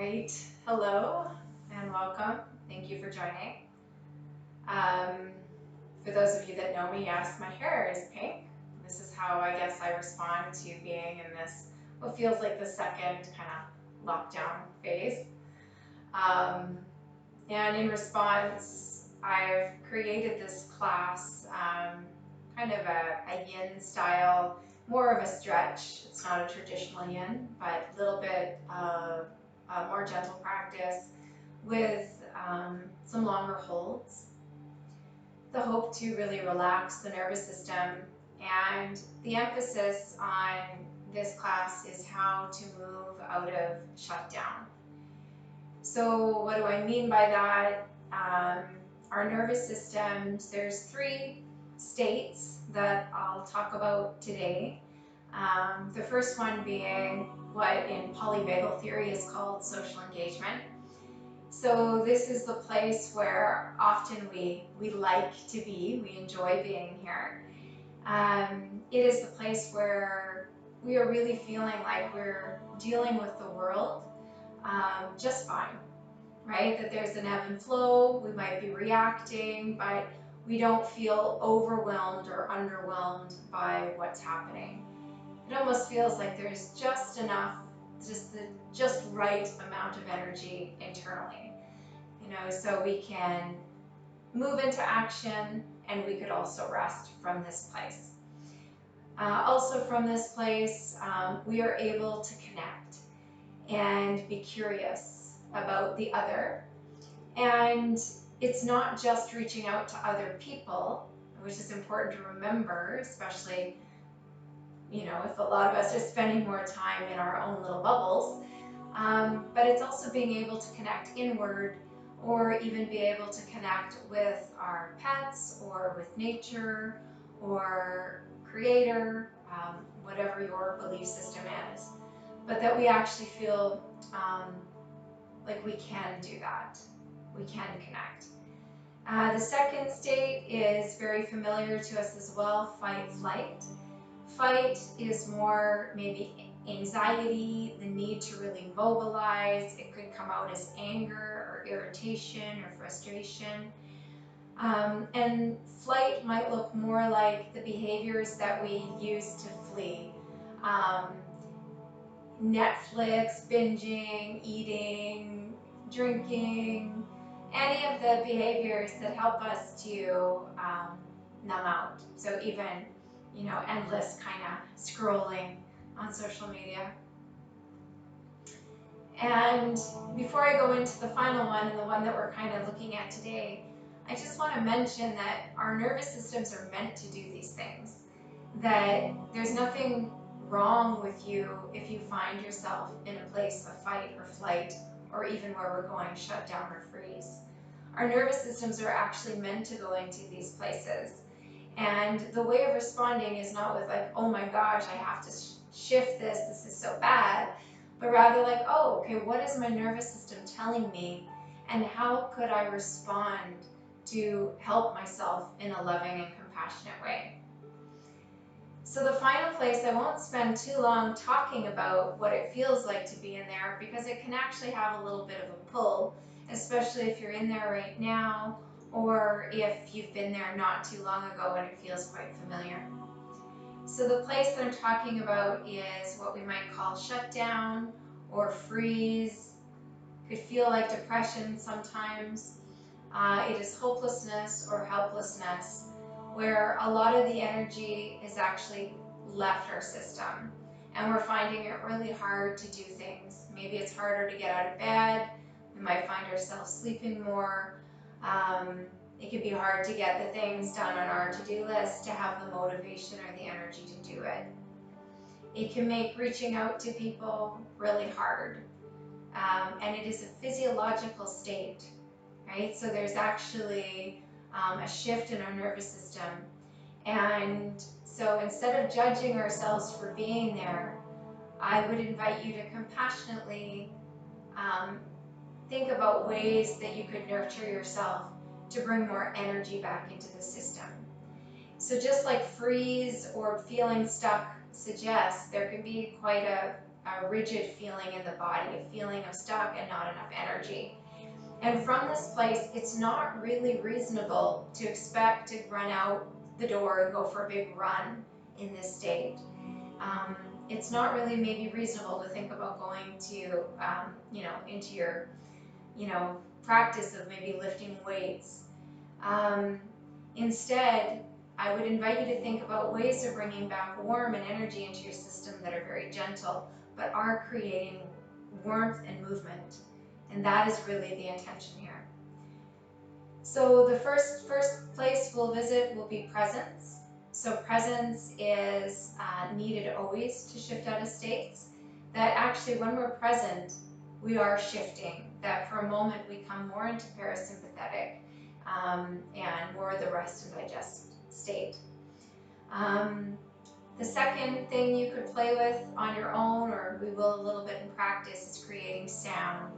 Great. Hello and welcome. Thank you for joining. Um, for those of you that know me, yes, my hair is pink. This is how I guess I respond to being in this, what feels like the second kind of lockdown phase. Um, and in response, I've created this class, kind of a yin style, more of a stretch. It's not a traditional yin, but a little bit of a more gentle practice with some longer holds. The hope to really relax the nervous system, and the emphasis on this class is how to move out of shutdown. So what do I mean by that? Our nervous systems, there's three states that I'll talk about today. The first one being what in polyvagal theory is called social engagement. So this is the place where often we like to be, we enjoy being here. It is the place where we are really feeling like we're dealing with the world just fine, right? That there's an ebb and flow, we might be reacting, but we don't feel overwhelmed or underwhelmed by what's happening. It almost feels like there's just enough, just the just right amount of energy internally, so we can move into action and we could also rest from this place. Also from this place, we are able to connect and be curious about the other. And it's not just reaching out to other people, which is important to remember, especially, if a lot of us are spending more time in our own little bubbles. But it's also being able to connect inward, or even be able to connect with our pets or with nature or creator, whatever your belief system is. But that we actually feel like we can do that. We can connect. The second state is very familiar to us as well, fight, flight. Fight is more maybe anxiety, the need to really mobilize. It could come out as anger or irritation or frustration. And flight might look more like the behaviors that we use to flee. Netflix, binging, eating, drinking, any of the behaviors that help us to numb out. So even, endless kind of scrolling on social media. And before I go into the final one, and the one that we're kind of looking at today, I just want to mention that our nervous systems are meant to do these things. That there's nothing wrong with you if you find yourself in a place of fight or flight, or even where we're going shut down or freeze. Our nervous systems are actually meant to go into these places. And the way of responding is not with like, oh my gosh, I have to shift this is so bad, but rather like, oh, okay, what is my nervous system telling me, and how could I respond to help myself in a loving and compassionate way? So the final place, I won't spend too long talking about what it feels like to be in there, because it can actually have a little bit of a pull, especially if you're in there right now, or if you've been there not too long ago and it feels quite familiar. So the place that I'm talking about is what we might call shutdown or freeze. Could feel like depression sometimes. It is hopelessness or helplessness, where a lot of the energy is actually left our system and we're finding it really hard to do things. Maybe it's harder to get out of bed. We might find ourselves sleeping more. It can be hard to get the things done on our to-do list, to have the motivation or the energy to do it. It can make reaching out to people really hard. And it is a physiological state, right? So there's actually a shift in our nervous system. And so instead of judging ourselves for being there, I would invite you to compassionately think about ways that you could nurture yourself to bring more energy back into the system. So just like freeze or feeling stuck suggests, there can be quite a a rigid feeling in the body, a feeling of stuck and not enough energy. And from this place, it's not really reasonable to expect to run out the door and go for a big run in this state. It's not really maybe reasonable to think about going to, into your, practice of maybe lifting weights. Instead, I would invite you to think about ways of bringing back warmth and energy into your system that are very gentle, but are creating warmth and movement. And that is really the intention here. So the first place we'll visit will be presence. So presence is needed always to shift out of states. That actually when we're present, we are shifting. That for a moment we come more into parasympathetic and more the rest and digest state. The second thing you could play with on your own, or we will a little bit in practice, is creating sound.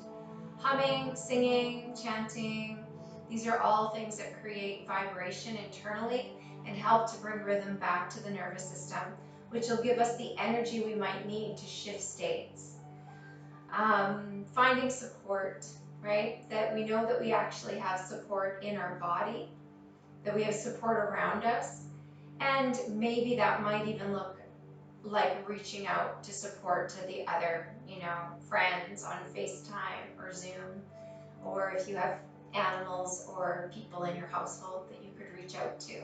Humming, singing, chanting, these are all things that create vibration internally and help to bring rhythm back to the nervous system, which will give us the energy we might need to shift states. Finding support, right? That we know that we actually have support in our body, that we have support around us, and maybe that might even look like reaching out to support to the other, friends on FaceTime or Zoom, or if you have animals or people in your household that you could reach out to.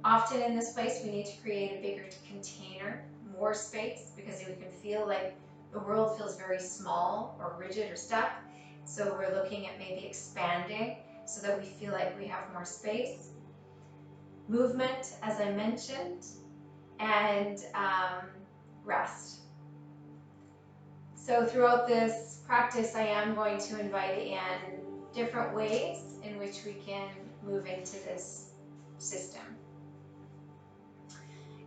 Often in this place, we need to create a bigger container, more space, because we can feel like the world feels very small or rigid or stuck. So we're looking at maybe expanding so that we feel like we have more space. Movement, as I mentioned, and rest. So throughout this practice, I am going to invite in different ways in which we can move into this system.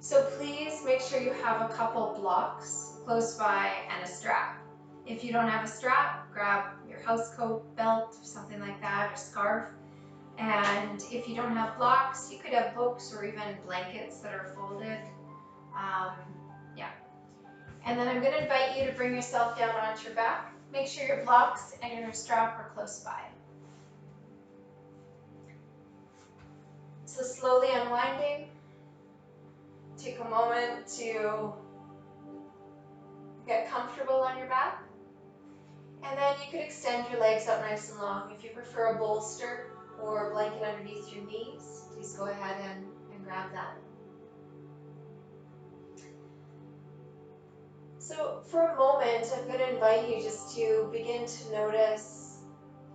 So please make sure you have a couple blocks close by and a strap. If you don't have a strap, grab your house coat, belt, or something like that, or scarf. And if you don't have blocks, you could have books or even blankets that are folded. And then I'm going to invite you to bring yourself down onto your back. Make sure your blocks and your strap are close by. So slowly unwinding. Take a moment to get comfortable on your back. And then you could extend your legs out nice and long. If you prefer a bolster or a blanket underneath your knees, please go ahead and grab that. So for a moment, I'm going to invite you just to begin to notice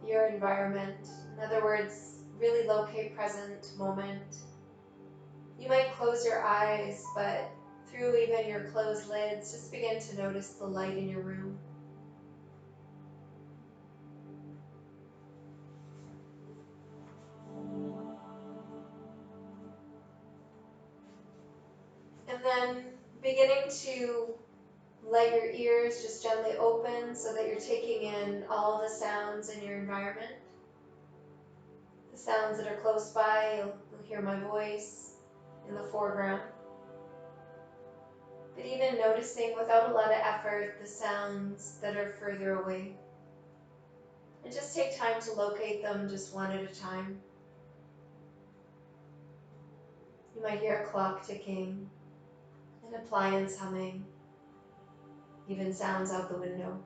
your environment. In other words, really locate present moment. You might close your eyes, but through even your closed lids, just begin to notice the light in your room. And then beginning to let your ears just gently open so that you're taking in all the sounds in your environment. The sounds that are close by, you'll hear my voice in the foreground. But even noticing without a lot of effort the sounds that are further away. And just take time to locate them just one at a time. You might hear a clock ticking, an appliance humming, even sounds out the window.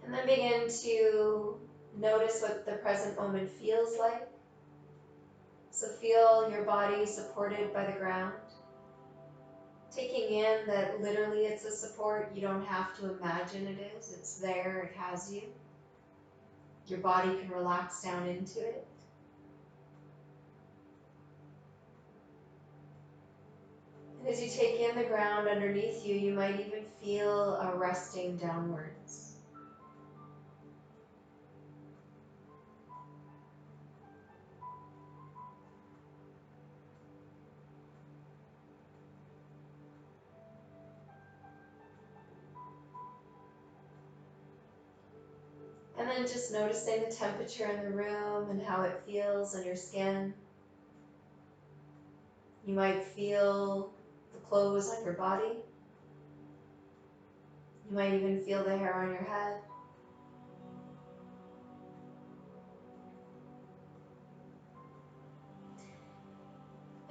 And then begin to notice what the present moment feels like. So feel your body supported by the ground. Taking in that literally it's a support, you don't have to imagine it is, it's there, it has you. Your body can relax down into it. And as you take in the ground underneath you, you might even feel a resting downwards. And then just noticing the temperature in the room and how it feels on your skin. You might feel the clothes on your body. You might even feel the hair on your head.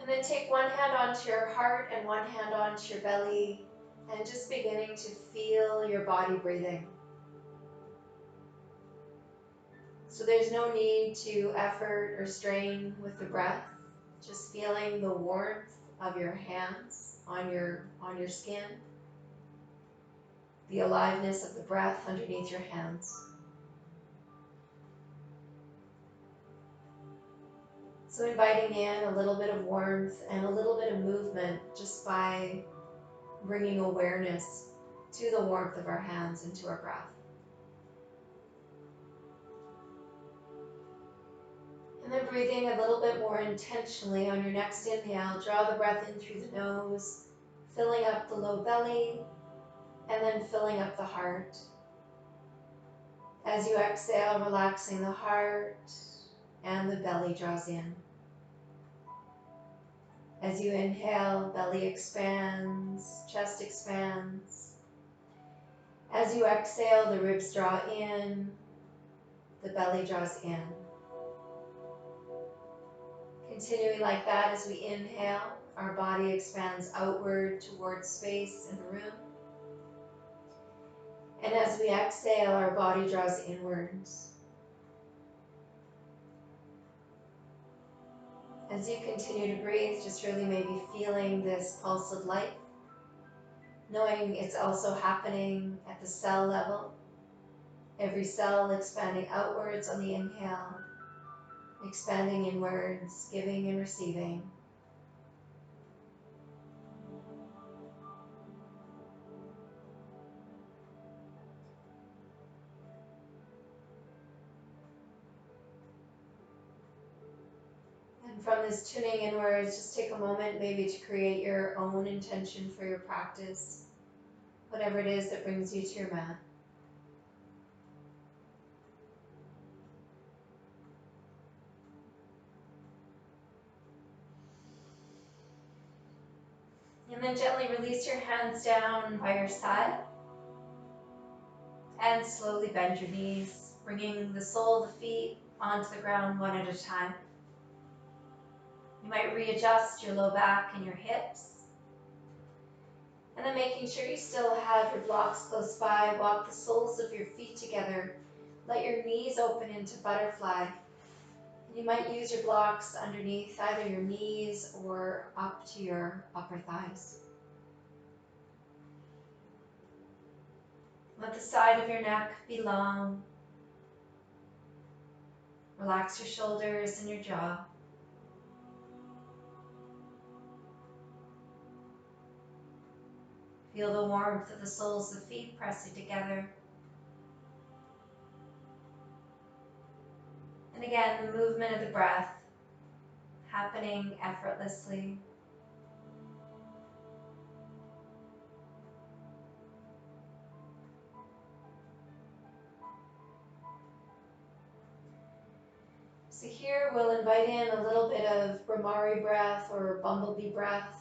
And then take one hand onto your heart and one hand onto your belly, and just beginning to feel your body breathing. So there's no need to effort or strain with the breath, just feeling the warmth of your hands on your skin, the aliveness of the breath underneath your hands. So inviting in a little bit of warmth and a little bit of movement just by bringing awareness to the warmth of our hands and to our breath. And then breathing a little bit more intentionally on your next inhale, draw the breath in through the nose, filling up the low belly, and then filling up the heart. As you exhale, relaxing the heart and the belly draws in. As you inhale, belly expands, chest expands. As you exhale, the ribs draw in, the belly draws in. Continuing like that as we inhale, our body expands outward towards space in the room. And as we exhale, our body draws inwards. As you continue to breathe, just really maybe feeling this pulse of life, knowing it's also happening at the cell level. Every cell expanding outwards on the inhale, expanding inwards, giving and receiving. And from this tuning inwards, just take a moment maybe to create your own intention for your practice, whatever it is that brings you to your mat. And then gently release your hands down by your side and slowly bend your knees, bringing the sole of the feet onto the ground one at a time. You might readjust your low back and your hips. And then making sure you still have your blocks close by, walk the soles of your feet together. Let your knees open into butterfly. You might use your blocks underneath either your knees or up to your upper thighs. Let the side of your neck be long. Relax your shoulders and your jaw. Feel the warmth of the soles of the feet pressing together. And again, the movement of the breath happening effortlessly. So here we'll invite in a little bit of Brahmari breath or Bumblebee breath.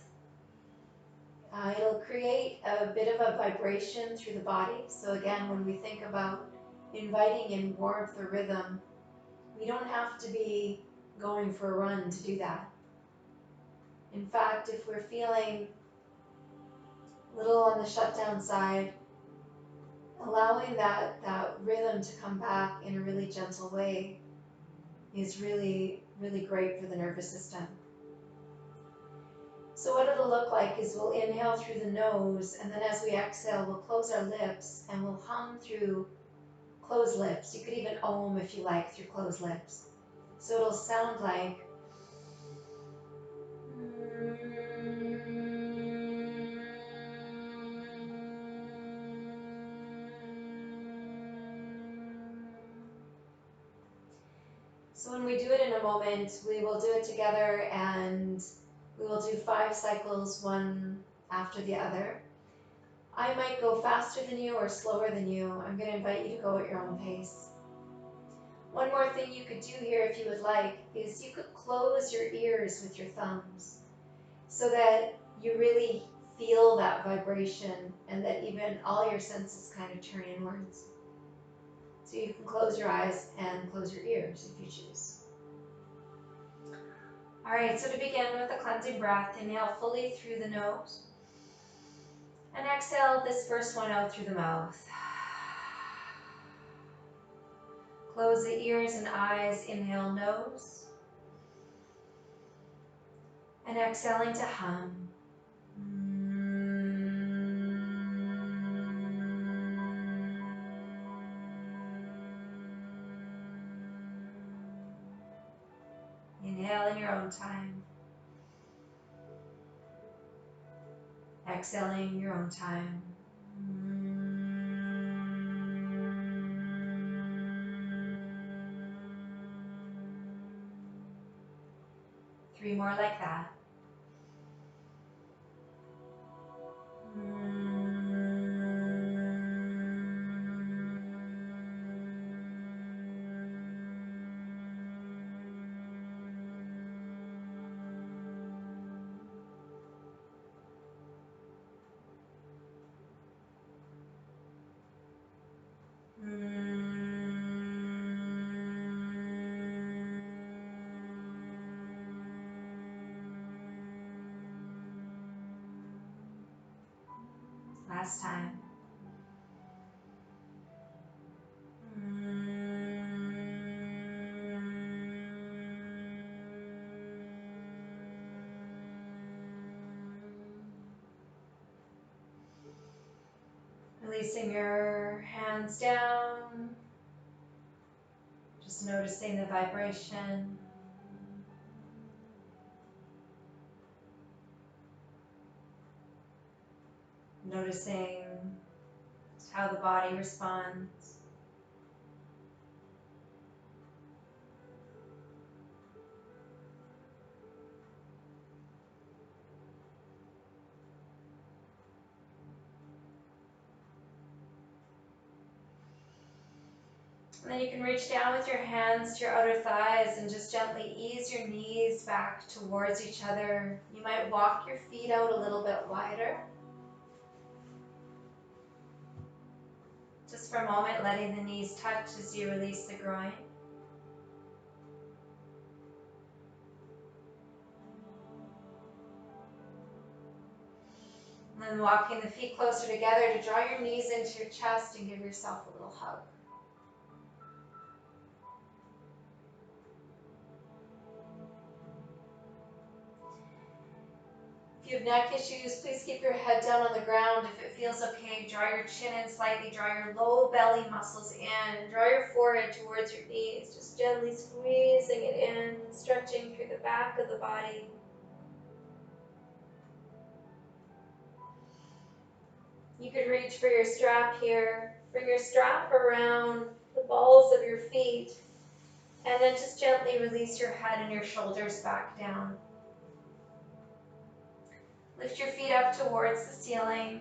It'll create a bit of a vibration through the body. So again, when we think about inviting in warmth or rhythm, we don't have to be going for a run to do that. In fact, if we're feeling a little on the shutdown side, allowing that rhythm to come back in a really gentle way is really, really great for the nervous system. So what it'll look like is we'll inhale through the nose, and then as we exhale, we'll close our lips and we'll hum through closed lips. You could even om if you like through closed lips. So it'll sound like So when we do it in a moment, we will do it together and we will do 5 cycles, one after the other. I might go faster than you or slower than you. I'm going to invite you to go at your own pace. One more thing you could do here if you would like is you could close your ears with your thumbs so that you really feel that vibration and that even all your senses kind of turn inwards. So you can close your eyes and close your ears if you choose. All right, so to begin with a cleansing breath, inhale fully through the nose and exhale this first one out through the mouth. Close the ears and eyes, inhale nose and exhaling to hum. Inhale in your own time. Exhaling your own time. 3 more like that. Last time. Releasing your hands down, just noticing the vibration. Noticing how the body responds. And then you can reach down with your hands to your outer thighs and just gently ease your knees back towards each other. You might walk your feet out a little bit wider. Just for a moment, letting the knees touch as you release the groin. And then walking the feet closer together to draw your knees into your chest and give yourself a little hug. If you have neck issues, please keep your head down on the ground. If it feels okay, draw your chin in slightly, draw your low belly muscles in, and draw your forehead towards your knees, just gently squeezing it in, stretching through the back of the body. You could reach for your strap here. Bring your strap around the balls of your feet, and then just gently release your head and your shoulders back down. Lift your feet up towards the ceiling.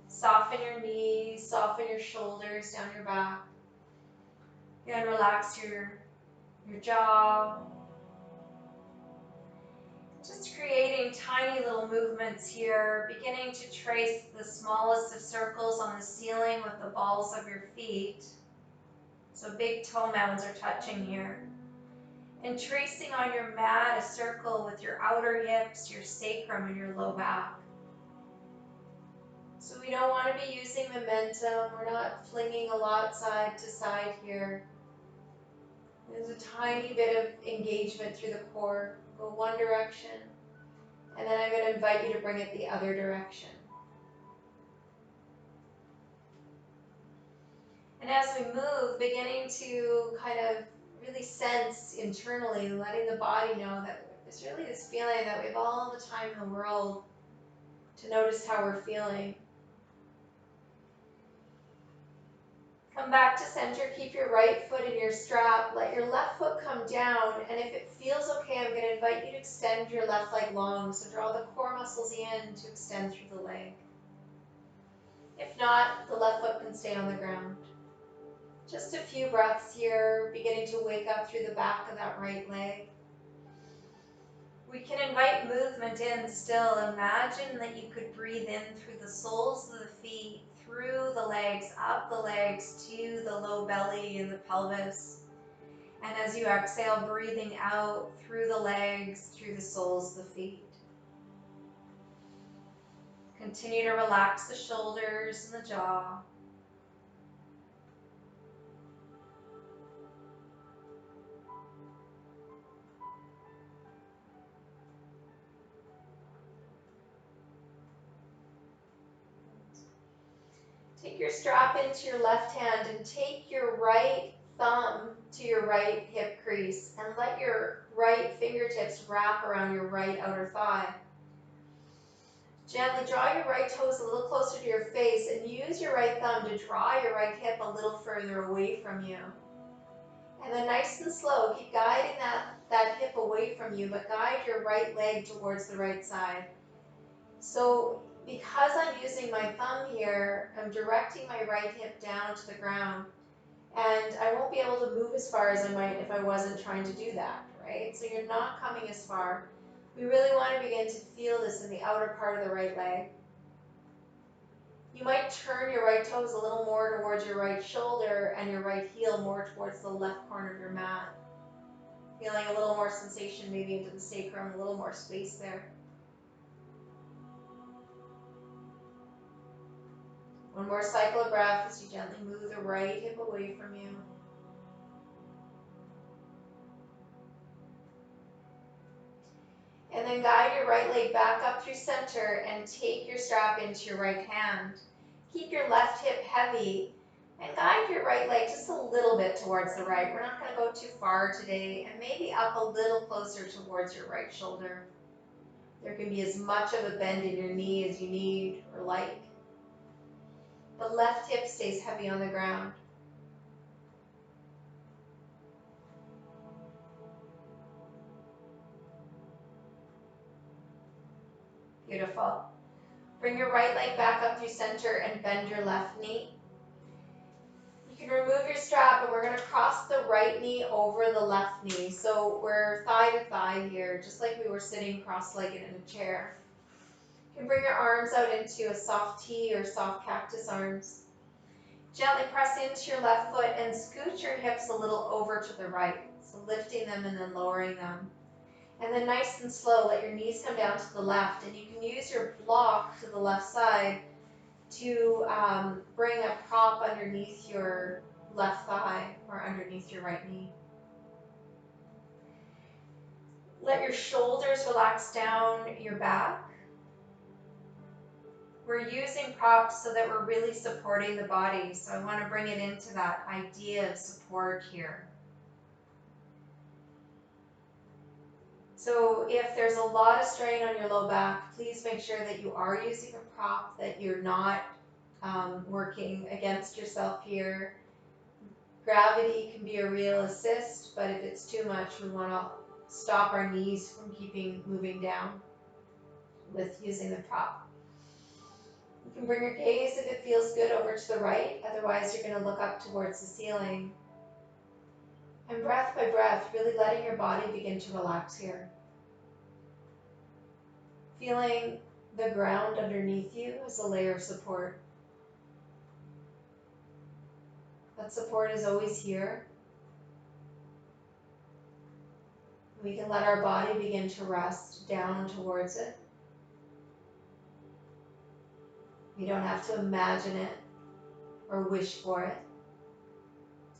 Soften your knees, soften your shoulders down your back. Again, relax your jaw. Just creating tiny little movements here, beginning to trace the smallest of circles on the ceiling with the balls of your feet. So big toe mounds are touching here. And tracing on your mat a circle with your outer hips, your sacrum, and your low back. So we don't want to be using momentum. We're not flinging a lot side to side here. There's a tiny bit of engagement through the core. Go one direction, and then I'm going to invite you to bring it the other direction. And as we move, beginning to kind of really sense internally, letting the body know that there's really this feeling that we have all the time in the world to notice how we're feeling. Come back to center, keep your right foot in your strap, let your left foot come down, and if it feels okay, I'm going to invite you to extend your left leg long, so draw the core muscles in to extend through the leg. If not, the left foot can stay on the ground. Just a few breaths here, beginning to wake up through the back of that right leg. We can invite movement in still. Imagine that you could breathe in through the soles of the feet, through the legs, up the legs to the low belly and the pelvis. And as you exhale, breathing out through the legs, through the soles of the feet. Continue to relax the shoulders and the jaw. Take your strap into your left hand and take your right thumb to your right hip crease and let your right fingertips wrap around your right outer thigh. Gently draw your right toes a little closer to your face and use your right thumb to draw your right hip a little further away from you. And then nice and slow, keep guiding that hip away from you, but guide your right leg towards the right side. So because I'm using my thumb here, I'm directing my right hip down to the ground, and I won't be able to move as far as I might if I wasn't trying to do that, right? So you're not coming as far. We really want to begin to feel this in the outer part of the right leg. You might turn your right toes a little more towards your right shoulder and your right heel more towards the left corner of your mat. Feeling a little more sensation maybe into the sacrum, a little more space there. One more cycle of breath as you gently move the right hip away from you. And then guide your right leg back up through center and take your strap into your right hand. Keep your left hip heavy and guide your right leg just a little bit towards the right. We're not going to go too far today, and maybe up a little closer towards your right shoulder. There can be as much of a bend in your knee as you need or like. The left hip stays heavy on the ground. Beautiful. Bring your right leg back up through center and bend your left knee. You can remove your strap, and we're going to cross the right knee over the left knee. So we're thigh to thigh here, just like we were sitting cross-legged in a chair. You can bring your arms out into a soft T or soft cactus arms. Gently press into your left foot and scoot your hips a little over to the right. So lifting them and then lowering them. And then nice and slow, let your knees come down to the left, and you can use your block to the left side to bring a prop underneath your left thigh or underneath your right knee. Let your shoulders relax down your back. We're using props so that we're really supporting the body, so I want to bring it into that idea of support here. So if there's a lot of strain on your low back, please make sure that you are using a prop, that you're not working against yourself here. Gravity can be a real assist, but if it's too much, we want to stop our knees from moving down with using the prop. You can bring your gaze, if it feels good, over to the right. Otherwise, you're going to look up towards the ceiling. And breath by breath, really letting your body begin to relax here. Feeling the ground underneath you as a layer of support. That support is always here. We can let our body begin to rest down towards it. You don't have to imagine it or wish for it.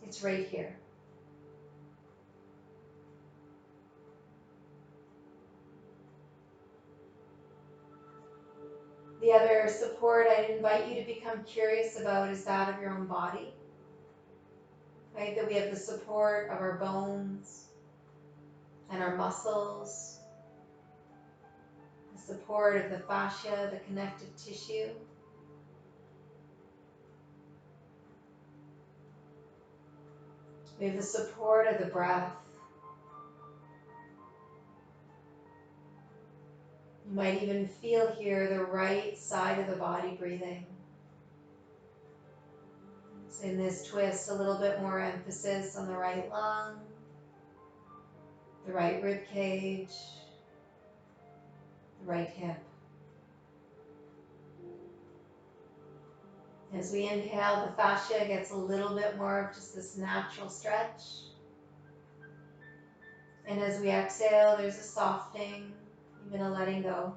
It's right here. The other support I'd invite you to become curious about is that of your own body. Right? That we have the support of our bones and our muscles, the support of the fascia, the connective tissue. We have the support of the breath. You might even feel here the right side of the body breathing. So in this twist, a little bit more emphasis on the right lung, the right rib cage, the right hip. As we inhale, the fascia gets a little bit more of just this natural stretch. And as we exhale, there's a softening, even a letting go.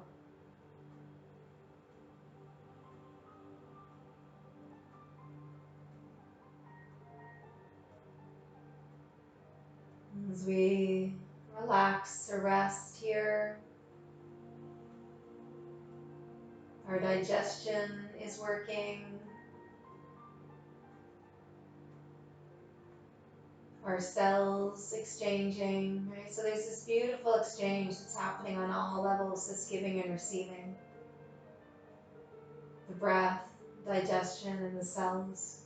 As we relax or rest here, our digestion is working, our cells exchanging, right? So there's this beautiful exchange that's happening on all levels, this giving and receiving. The breath, digestion, and the cells.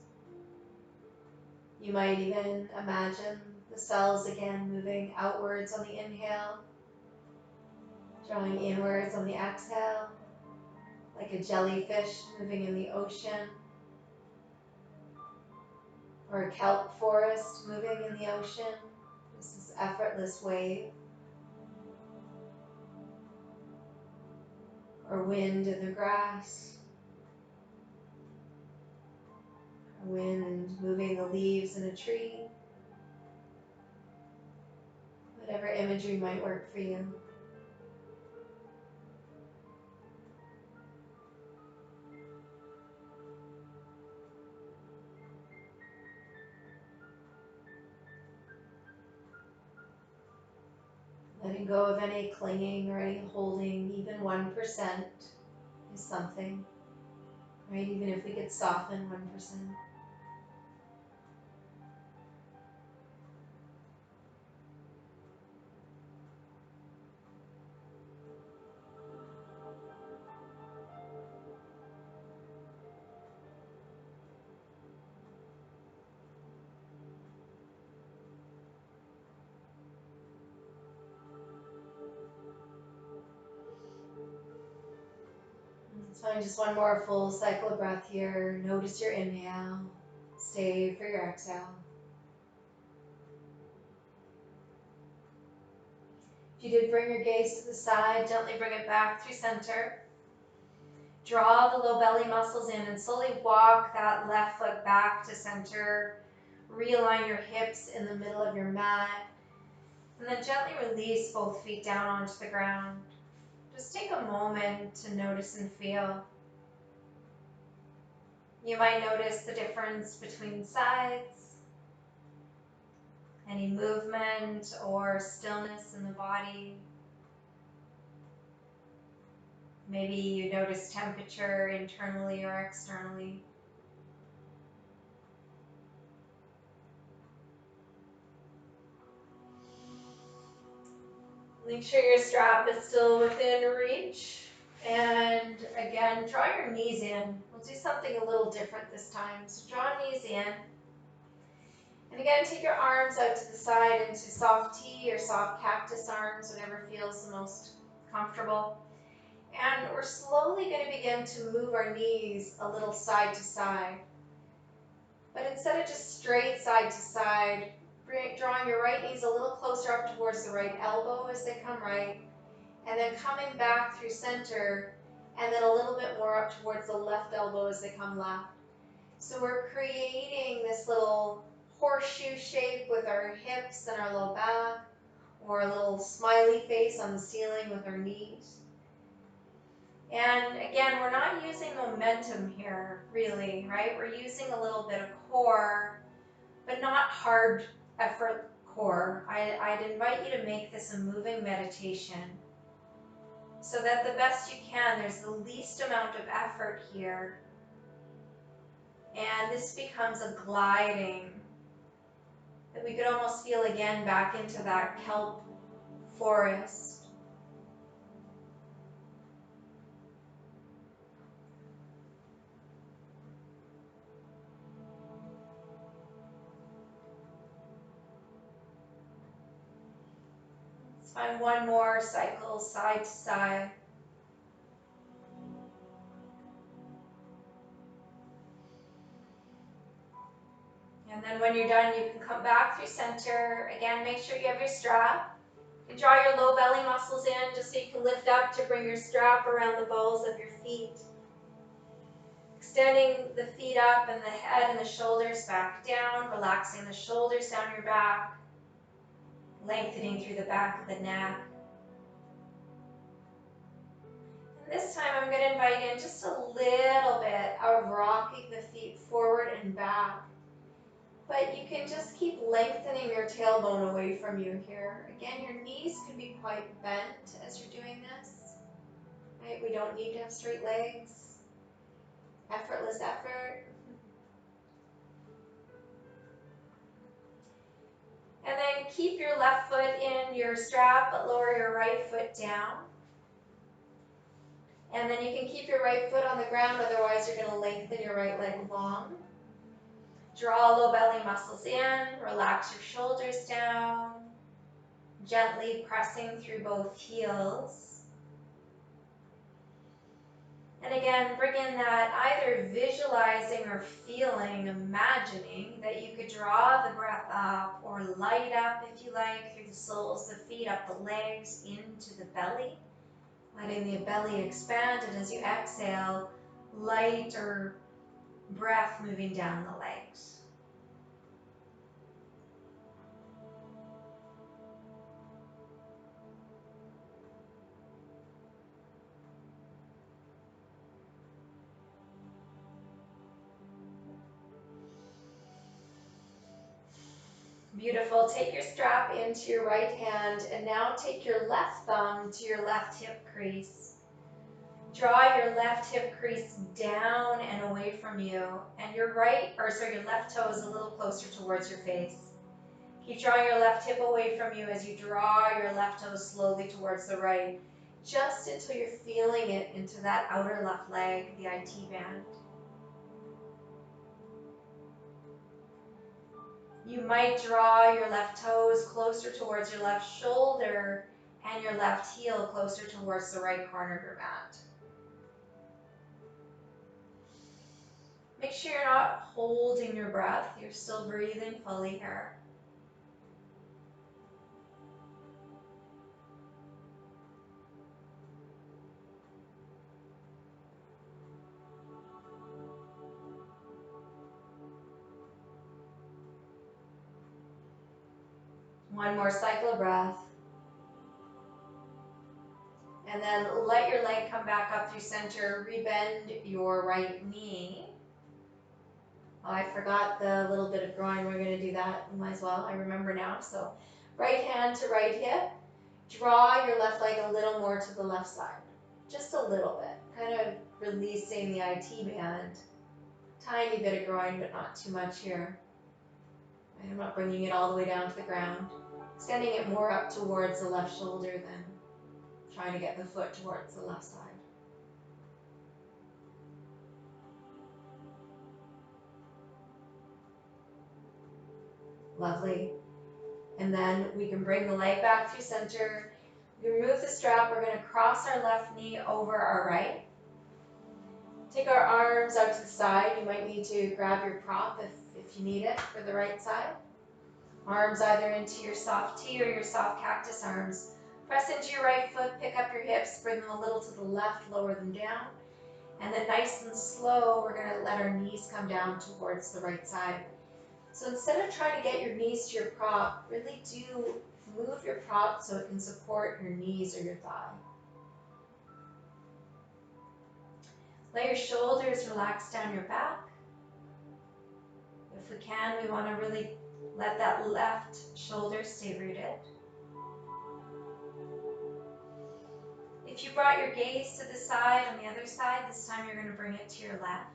You might even imagine the cells again moving outwards on the inhale, drawing inwards on the exhale, like a jellyfish moving in the ocean, or a kelp forest moving in the ocean. This is effortless wave. Or wind in the grass, or wind moving the leaves in a tree. Whatever imagery might work for you. Letting go of any clinging or any holding, even 1% is something, right? Even if we could soften 1%. Let's find just one more full cycle of breath here. Notice your inhale. Stay for your exhale. If you did bring your gaze to the side, gently bring it back through center. Draw the low belly muscles in and slowly walk that left foot back to center. Realign your hips in the middle of your mat. And then gently release both feet down onto the ground. Just take a moment to notice and feel. You might notice the difference between sides, any movement or stillness in the body. Maybe you notice temperature internally or externally. Make sure your strap is still within reach. And again, draw your knees in. We'll do something a little different this time. So draw knees in. And again, take your arms out to the side into soft T or soft cactus arms, whatever feels the most comfortable. And we're slowly going to begin to move our knees a little side to side. But instead of just straight side to side, drawing your right knees a little closer up towards the right elbow as they come right, and then coming back through center, and then a little bit more up towards the left elbow as they come left. So we're creating this little horseshoe shape with our hips and our low back, or a little smiley face on the ceiling with our knees. And again, we're not using momentum here, really, right? We're using a little bit of core, but not hard effort core. I'd invite you to make this a moving meditation so that the best you can, there's the least amount of effort here. And this becomes a gliding that we could almost feel again back into that kelp forest. Let's find one more cycle side to side. when you're done, you can come back through center. Again, make sure you have your strap. You can draw your low belly muscles in just so you can lift up to bring your strap around the balls of your feet. Extending the feet up and the head and the shoulders back down, relaxing the shoulders down your back, lengthening through the back of the neck. And this time I'm going to invite in just a little bit of rocking the feet forward and back. But you can just keep lengthening your tailbone away from you here. Again, your knees can be quite bent as you're doing this. Right? We don't need to have straight legs. Effortless effort. And then keep your left foot in your strap, but lower your right foot down. And then you can keep your right foot on the ground, otherwise you're going to lengthen your right leg long. Draw low belly muscles in, relax your shoulders down, gently pressing through both heels. And again, bring in that either visualizing or feeling, imagining that you could draw the breath up or light up, if you like, through the soles of the feet, up the legs, into the belly. Letting the belly expand, and as you exhale, light or breath moving down the legs. Beautiful. Take your strap into your right hand and now take your left thumb to your left hip crease. Draw your left hip crease down and away from you, and your left toe is a little closer towards your face. Keep drawing your left hip away from you as you draw your left toe slowly towards the right, just until you're feeling it into that outer left leg, the IT band. You might draw your left toes closer towards your left shoulder and your left heel closer towards the right corner of your mat. Make sure you're not holding your breath, you're still breathing fully here. One more cycle of breath. And then let your leg come back up through center. Rebend your right knee. Oh, I forgot the little bit of groin. We're going to do that. Might as well. I remember now. So right hand to right hip. Draw your left leg a little more to the left side. Just a little bit. Kind of releasing the IT band. Tiny bit of groin, but not too much here. I'm not bringing it all the way down to the ground. Extending it more up towards the left shoulder than trying to get the foot towards the left side. Lovely. And then we can bring the leg back through center. We remove the strap. We're going to cross our left knee over our right. Take our arms out to the side. You might need to grab your prop if you need it for the right side. Arms either into your soft T or your soft cactus arms. Press into your right foot, pick up your hips, bring them a little to the left, lower them down. And then nice and slow, we're going to let our knees come down towards the right side. So instead of trying to get your knees to your prop, really do move your prop so it can support your knees or your thigh. Let your shoulders relax down your back. If we can, we want to really let that left shoulder stay rooted. If you brought your gaze to the side on the other side, this time you're going to bring it to your left.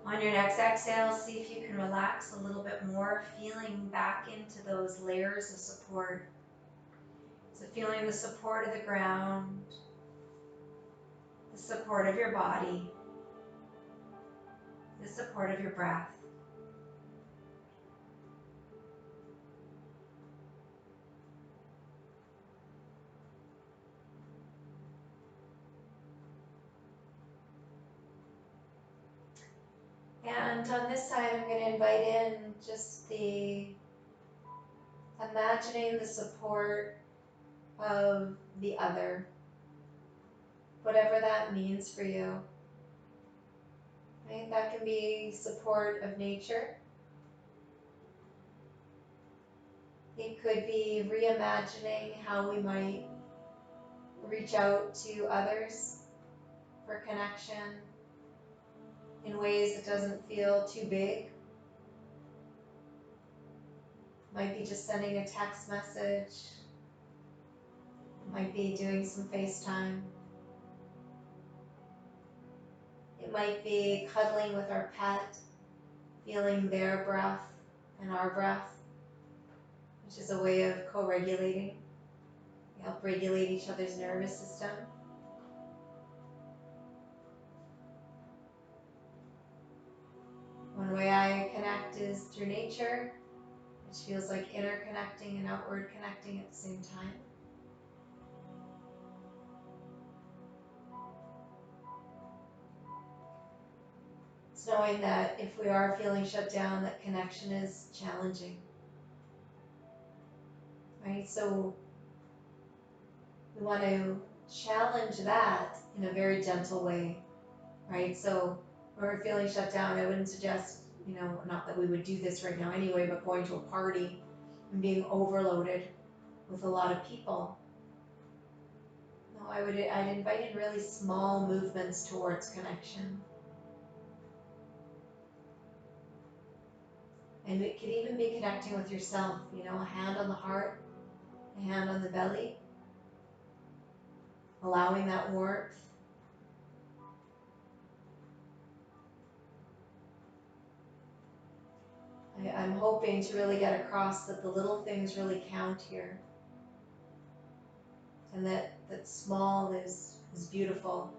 On your next exhale, see if you can relax a little bit more, feeling back into those layers of support. So feeling the support of the ground, the support of your body, the support of your breath. And on this side, I'm going to invite in just the imagining the support of the other, whatever that means for you. Right? That can be support of nature. It could be reimagining how we might reach out to others for connection in ways that doesn't feel too big. Might be just sending a text message. Might be doing some FaceTime. It might be cuddling with our pet, feeling their breath and our breath, which is a way of co-regulating. We help regulate each other's nervous system. One way I connect is through nature, which feels like interconnecting and outward connecting at the same time. It's knowing that if we are feeling shut down, that connection is challenging. Right? So we want to challenge that in a very gentle way. Right? So when we're feeling shut down, I wouldn't suggest, not that we would do this right now anyway, but going to a party and being overloaded with a lot of people. No, I'd invite in really small movements towards connection. And it could even be connecting with yourself, a hand on the heart, a hand on the belly, allowing that warmth. I'm hoping to really get across that the little things really count here. And that small is beautiful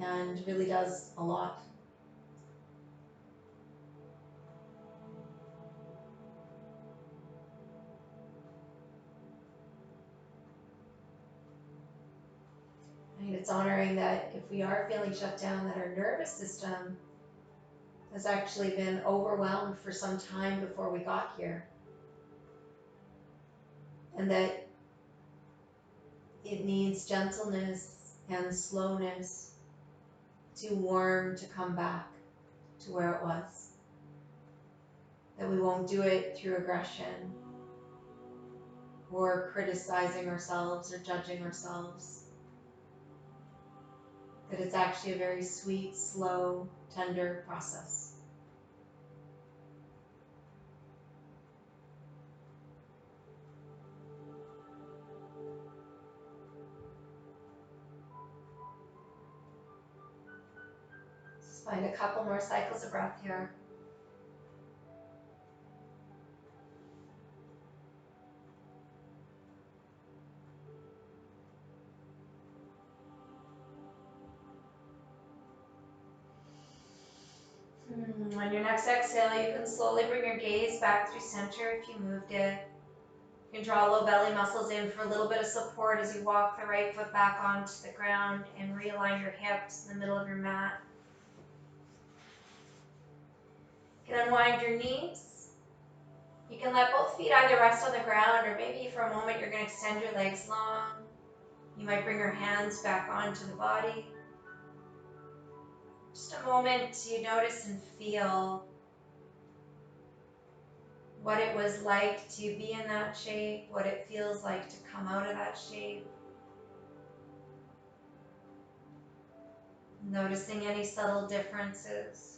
and really does a lot. And it's honoring that if we are feeling shut down, that our nervous system has actually been overwhelmed for some time before we got here. And that it needs gentleness and slowness to warm, to come back to where it was. That we won't do it through aggression or criticizing ourselves or judging ourselves. That it's actually a very sweet, slow, tender process. Just find a couple more cycles of breath here. On your next exhale, you can slowly bring your gaze back through center if you moved it. You can draw low belly muscles in for a little bit of support as you walk the right foot back onto the ground and realign your hips in the middle of your mat. You can unwind your knees. You can let both feet either rest on the ground, or maybe for a moment you're going to extend your legs long. You might bring your hands back onto the body. Just a moment to notice and feel what it was like to be in that shape, what it feels like to come out of that shape. Noticing any subtle differences.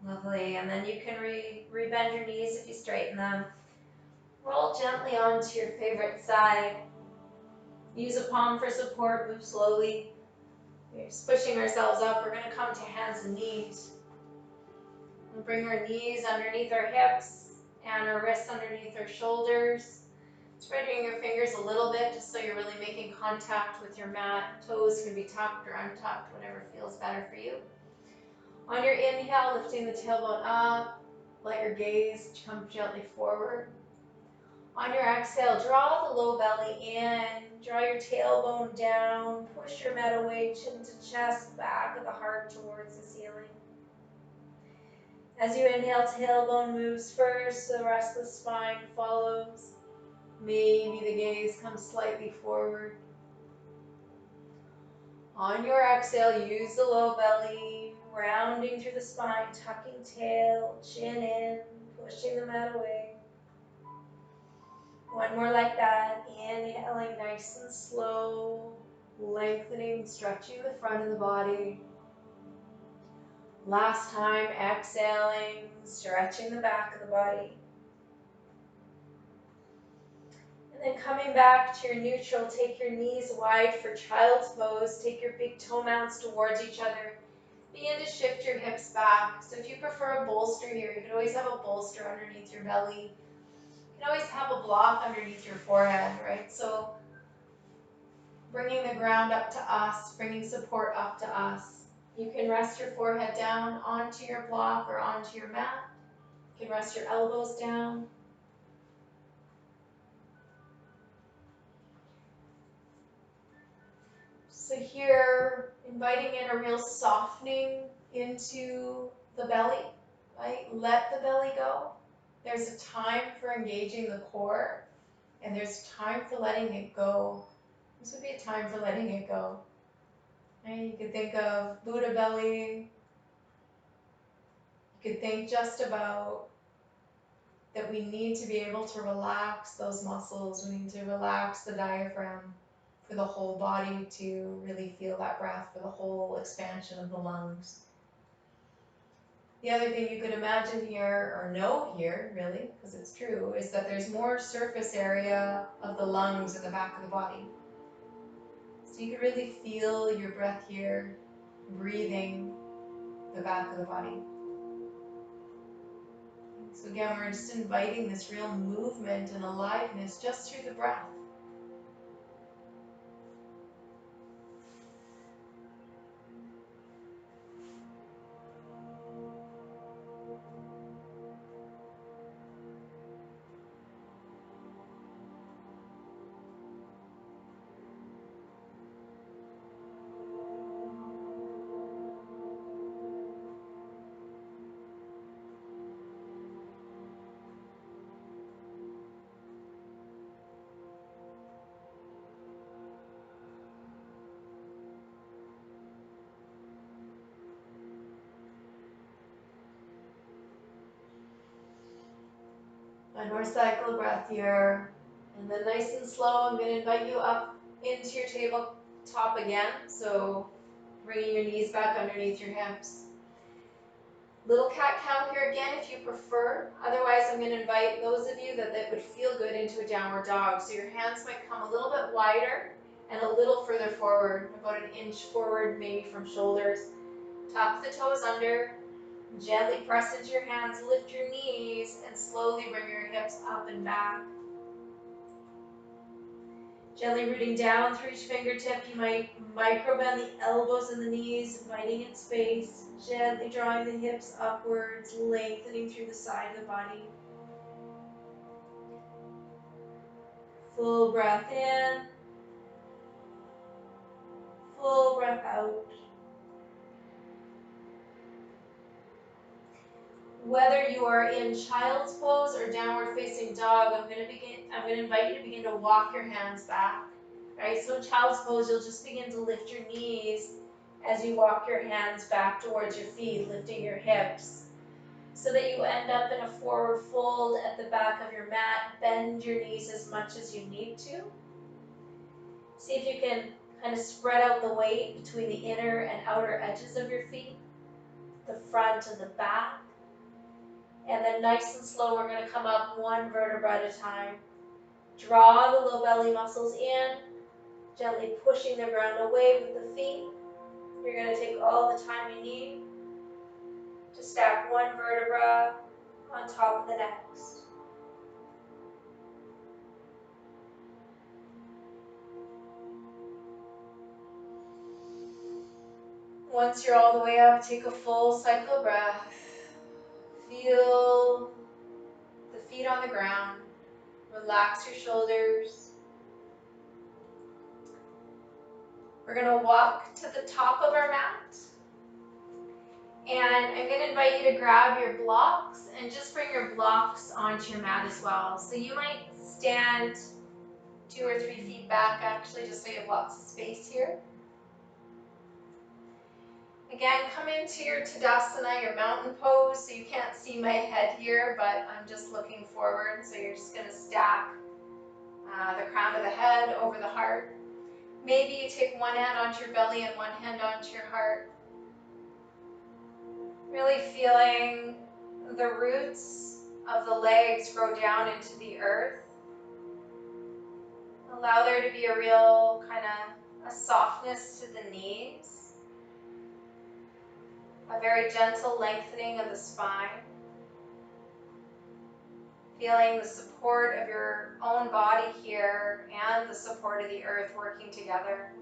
Lovely, and then you can re-bend your knees if you straighten them. Roll gently onto your favorite side. Use a palm for support, move slowly. We're just pushing ourselves up. We're going to come to hands and knees. We'll bring our knees underneath our hips and our wrists underneath our shoulders. Spreading your fingers a little bit just so you're really making contact with your mat. Toes can be tucked or untucked, whatever feels better for you. On your inhale, lifting the tailbone up. Let your gaze come gently forward. On your exhale, draw the low belly in, draw your tailbone down, push your mat away, chin to chest, back of the heart towards the ceiling. As you inhale, tailbone moves first, the rest of the spine follows. Maybe the gaze comes slightly forward. On your exhale, use the low belly, rounding through the spine, tucking tail, chin in, pushing the mat away. One more like that, inhaling nice and slow, lengthening, stretching the front of the body. Last time, exhaling, stretching the back of the body. And then coming back to your neutral, take your knees wide for child's pose. Take your big toe mounts towards each other. Begin to shift your hips back. So if you prefer a bolster here, you can always have a bolster underneath your belly. You can always have a block underneath your forehead, right? So bringing the ground up to us, bringing support up to us. You can rest your forehead down onto your block or onto your mat. You can rest your elbows down. So here, inviting in a real softening into the belly, right? Let the belly go. There's a time for engaging the core, and there's time for letting it go. This would be a time for letting it go. Right? You could think of Buddha belly. You could think just about that we need to be able to relax those muscles. We need to relax the diaphragm for the whole body to really feel that breath, for the whole expansion of the lungs. The other thing you could imagine here, or know here, really, because it's true, is that there's more surface area of the lungs in the back of the body. So you could really feel your breath here, breathing the back of the body. So again, we're just inviting this real movement and aliveness just through the breath. One more cycle of breath here. And then nice and slow, I'm going to invite you up into your tabletop again. So bringing your knees back underneath your hips. Little cat-cow here again if you prefer. Otherwise, I'm going to invite those of you that would feel good into a downward dog. So your hands might come a little bit wider and a little further forward, about an inch forward maybe from shoulders. Tuck the toes under. Gently press into your hands, lift your knees, and slowly bring your hips up and back. Gently rooting down through each fingertip. You might micro bend the elbows and the knees, inviting in space. Gently drawing the hips upwards, lengthening through the side of the body. Full breath in. Full breath out. Whether you are in child's pose or downward facing dog, I'm going to invite you to begin to walk your hands back. Right? So in child's pose, you'll just begin to lift your knees as you walk your hands back towards your feet, lifting your hips, so that you end up in a forward fold at the back of your mat. Bend your knees as much as you need to. See if you can kind of spread out the weight between the inner and outer edges of your feet, the front and the back. And then nice and slow, we're going to come up one vertebra at a time. Draw the low belly muscles in, gently pushing the ground away with the feet. You're going to take all the time you need to stack one vertebra on top of the next. Once you're all the way up, take a full cycle of breath. Feel on the ground. Relax your shoulders. We're going to walk to the top of our mat. And I'm going to invite you to grab your blocks and just bring your blocks onto your mat as well. So you might stand 2 or 3 feet back, actually, just so you have lots of space here. Again, come into your Tadasana, your mountain pose, so you can't see my head here, but I'm just looking forward. So you're just going to stack the crown of the head over the heart. Maybe you take one hand onto your belly and one hand onto your heart. Really feeling the roots of the legs grow down into the earth. Allow there to be a real kind of a softness to the knees. A very gentle lengthening of the spine. Feeling the support of your own body here and the support of the earth working together.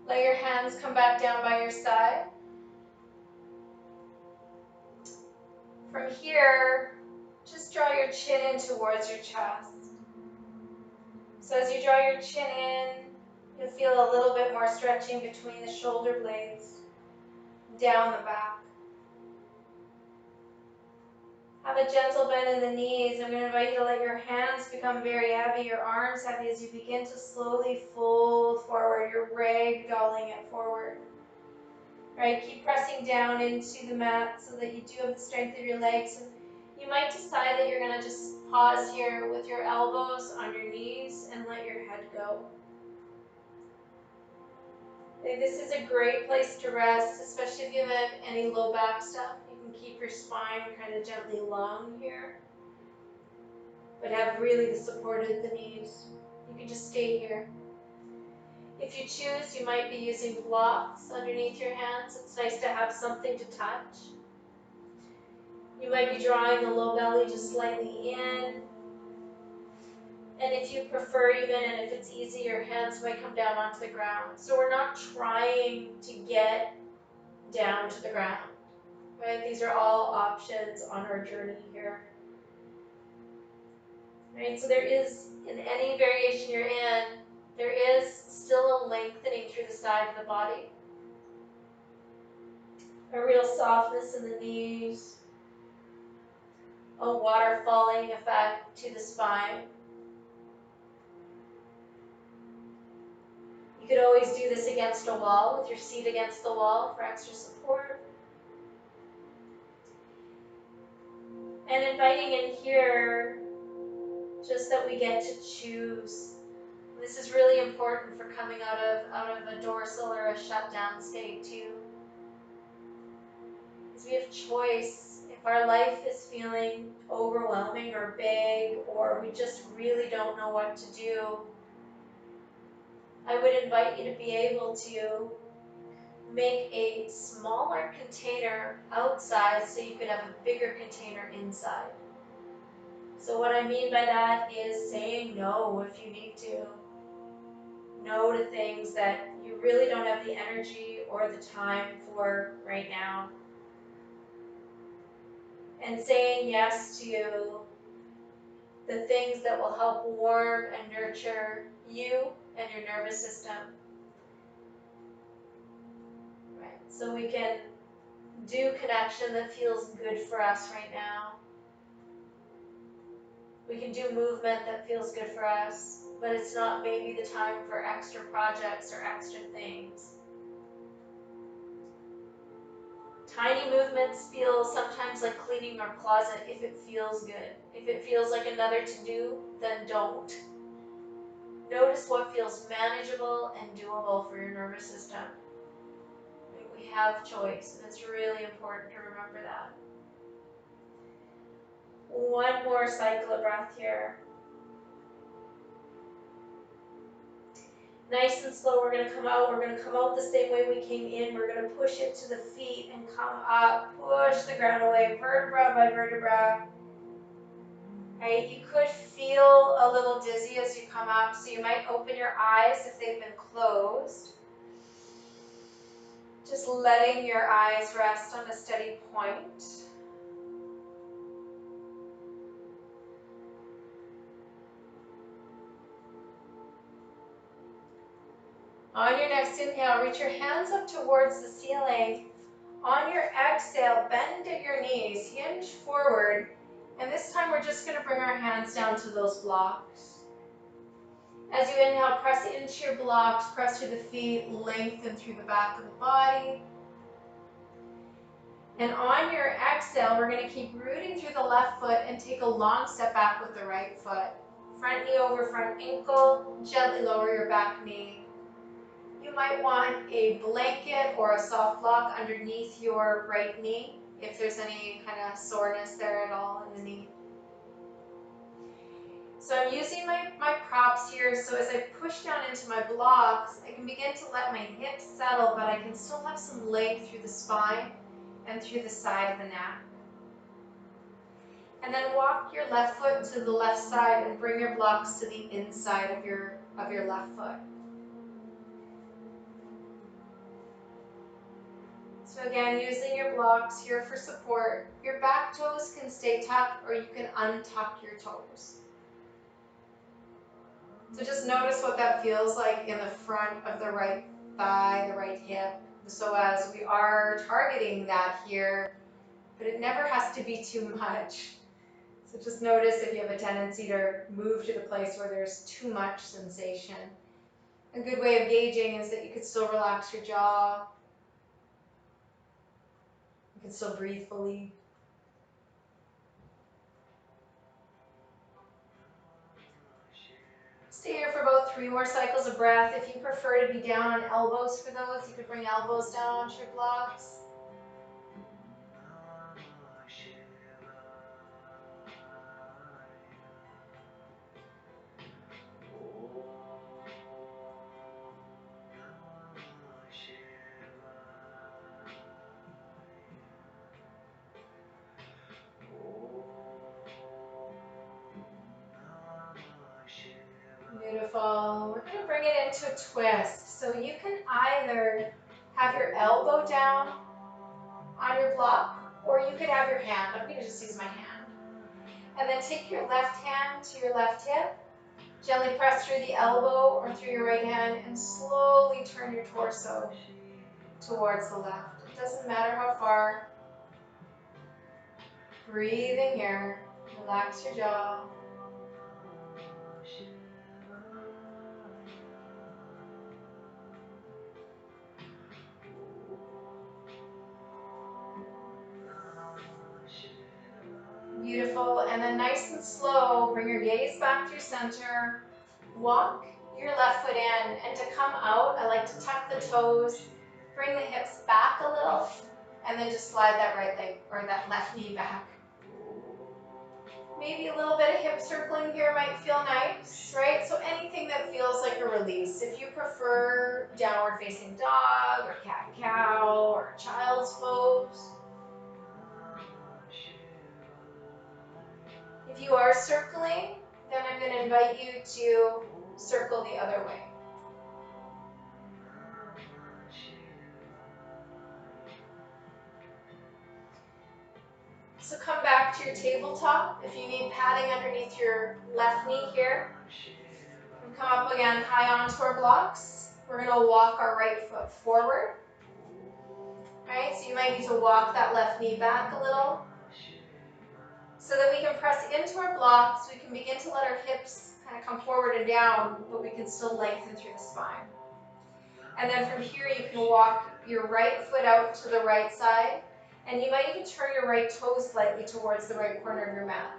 Let your hands come back down by your side. From here, just draw your chin in towards your chest. So as you draw your chin in, you'll feel a little bit more stretching between the shoulder blades, down the back. Have a gentle bend in the knees. I'm going to invite you to let your hands become very heavy, your arms heavy as you begin to slowly fold forward. You're ragdolling it forward. Right, keep pressing down into the mat so that you do have the strength of your legs. And you might decide that you're going to just pause here with your elbows on your knees and let your head go. This is a great place to rest, especially if you have any low back stuff. You can keep your spine kind of gently long here, but have really the support of the knees. You can just stay here. If you choose, you might be using blocks underneath your hands. It's nice to have something to touch. You might be drawing the low belly just slightly in. And if you prefer even, and if it's easy, your hands might come down onto the ground. So we're not trying to get down to the ground, right? These are all options on our journey here. Right, so there is, in any variation you're in, there is still a lengthening through the side of the body. A real softness in the knees. A waterfalling effect to the spine. You could always do this against a wall, with your seat against the wall for extra support. And inviting in here, just that we get to choose. This is really important for coming out of a dorsal or a shutdown state too. Because we have choice. If our life is feeling overwhelming or big, or we just really don't know what to do, I would invite you to be able to make a smaller container outside so you could have a bigger container inside. So what I mean by that is saying no if you need to. No to things that you really don't have the energy or the time for right now. And saying yes to the things that will help warm and nurture you and your nervous system. Right. So we can do connection that feels good for us right now. We can do movement that feels good for us, but it's not maybe the time for extra projects or extra things. Tiny movements feel sometimes like cleaning our closet if it feels good. If it feels like another to-do, then don't. Notice what feels manageable and doable for your nervous system. We have choice, and it's really important to remember that. One more cycle of breath here. Nice and slow, we're going to come out. We're going to come out the same way we came in. We're going to push it to the feet and come up. Push the ground away, vertebra by vertebra. Right? You could feel a little dizzy as you come up, so you might open your eyes if they've been closed. Just letting your eyes rest on a steady point. On your next inhale, reach your hands up towards the ceiling. On your exhale, bend at your knees, hinge forward, and this time we're just going to bring our hands down to those blocks. As you inhale, press into your blocks, press through the feet, lengthen through the back of the body. And on your exhale, we're going to keep rooting through the left foot and take a long step back with the right foot. Front knee over front ankle, gently lower your back knee. You might want a blanket or a soft block underneath your right knee if there's any kind of soreness there at all in the knee. So I'm using my props here, so as I push down into my blocks, I can begin to let my hips settle, but I can still have some length through the spine and through the side of the neck. And then walk your left foot to the left side and bring your blocks to the inside of your left foot. So again, using your blocks here for support. Your back toes can stay tucked or you can untuck your toes. So just notice what that feels like in the front of the right thigh, the right hip. So as we are targeting that here, but it never has to be too much. So just notice if you have a tendency to move to the place where there's too much sensation. A good way of gauging is that you could still relax your jaw. You can still breathe fully. Stay here for about 3 more cycles of breath. If you prefer to be down on elbows for those, you could bring elbows down onto your blocks. Beautiful. We're going to bring it into a twist. So you can either have your elbow down on your block, or you could have your hand. I'm going to just use my hand. And then take your left hand to your left hip. Gently press through the elbow or through your right hand and slowly turn your torso towards the left. It doesn't matter how far. Breathing here. Relax your jaw. Beautiful. And then nice and slow, bring your gaze back through center. Walk your left foot in. And to come out, I like to tuck the toes. Bring the hips back a little. And then just slide that right leg or that left knee back. Maybe a little bit of hip circling here might feel nice, right? So anything that feels like a release. If you prefer downward facing dog or cat-cow or child's pose. If you are circling, then I'm going to invite you to circle the other way. So come back to your tabletop. If you need padding underneath your left knee here, and come up again high onto our blocks. We're going to walk our right foot forward. Right, so you might need to walk that left knee back a little so that we can press into our blocks. We can begin to let our hips kind of come forward and down, but we can still lengthen through the spine. And then from here, you can walk your right foot out to the right side, and you might even turn your right toes slightly towards the right corner of your mat.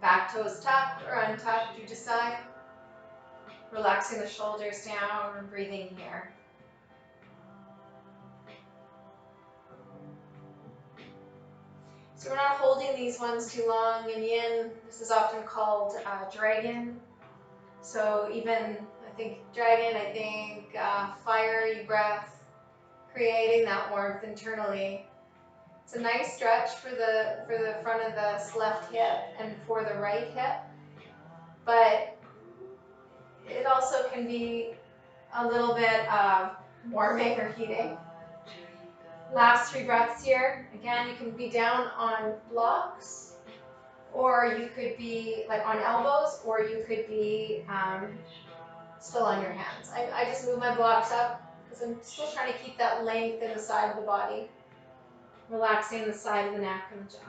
Back toes tucked or untucked, you decide. Relaxing the shoulders down and breathing here. So we're not holding these ones too long. In yin, this is often called dragon. So even, I think fiery breath, creating that warmth internally. It's a nice stretch for the front of the left hip and for the right hip, but it also can be a little bit warming or heating. Last 3 breaths here. Again, you can be down on blocks, or you could be like on elbows, or you could be still on your hands. I just move my blocks up because I'm still trying to keep that length in the side of the body, relaxing the side of the neck and the jaw.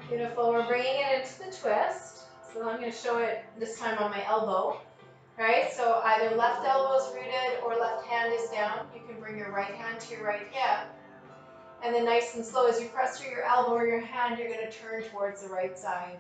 Beautiful. We're bringing it into the twist. So I'm going to show it this time on my elbow. Right? So either left elbow is rooted or left hand is down. You can bring your right hand to your right hip. And then nice and slow, as you press through your elbow or your hand, you're going to turn towards the right side.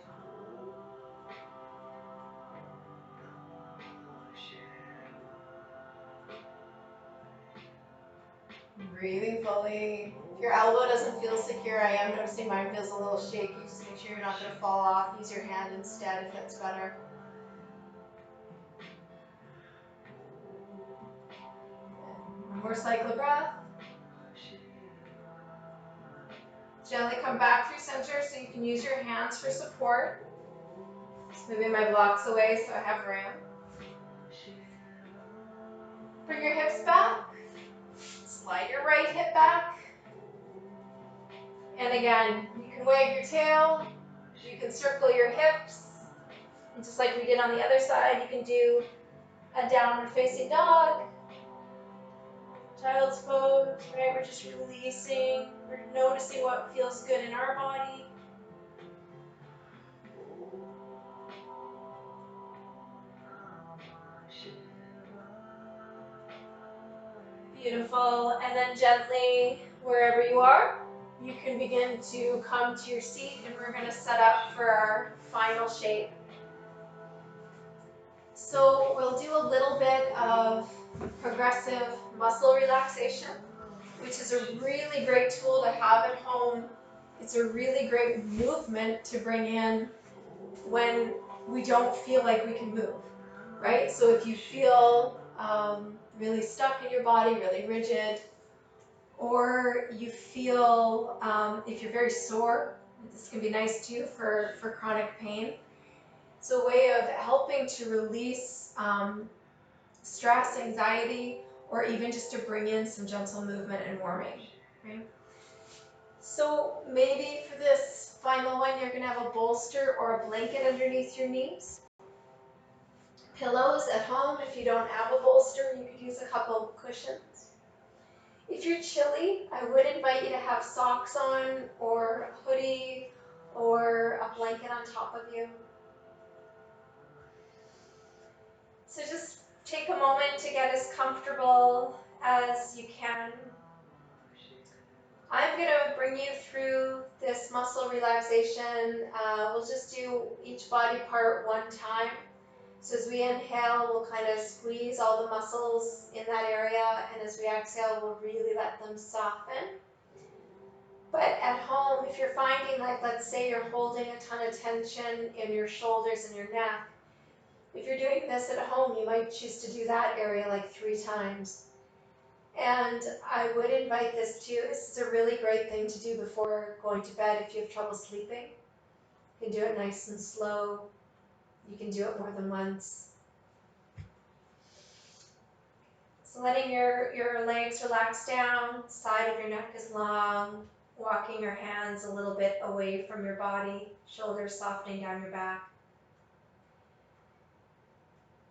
Breathing fully. If your elbow doesn't feel secure, I am noticing mine feels a little shaky. Just make sure you're not going to fall off. Use your hand instead if that's better. One more cycle of breath. Gently come back through center so you can use your hands for support. Just moving my blocks away so I have room. Bring your hips back. Slide your right hip back. And again, you can wag your tail. You can circle your hips. And just like we did on the other side, you can do a downward facing dog. Child's pose, right? We're just releasing. We're noticing what feels good in our body. Beautiful. And then gently, wherever you are, you can begin to come to your seat, and we're going to set up for our final shape. So we'll do a little bit of progressive muscle relaxation, which is a really great tool to have at home. It's a really great movement to bring in when we don't feel like we can move, right? So if you feel really stuck in your body, really rigid, or you feel, if you're very sore, this can be nice too for chronic pain. It's a way of helping to release stress, anxiety, or even just to bring in some gentle movement and warming. Right? So maybe for this final one, you're going to have a bolster or a blanket underneath your knees. Pillows at home. If you don't have a bolster, you could use a couple cushions. If you're chilly, I would invite you to have socks on or a hoodie or a blanket on top of you. So just take a moment to get as comfortable as you can. I'm going to bring you through this muscle relaxation. We'll just do each body part one time. So as we inhale, we'll kind of squeeze all the muscles in that area, and as we exhale, we'll really let them soften. But at home, if you're finding, like, let's say you're holding a ton of tension in your shoulders and your neck, if you're doing this at home, you might choose to do that area like 3 times. And I would invite this too. This is a really great thing to do before going to bed if you have trouble sleeping. You can do it nice and slow. You can do it more than once. So letting your legs relax down, side of your neck is long, walking your hands a little bit away from your body, shoulders softening down your back.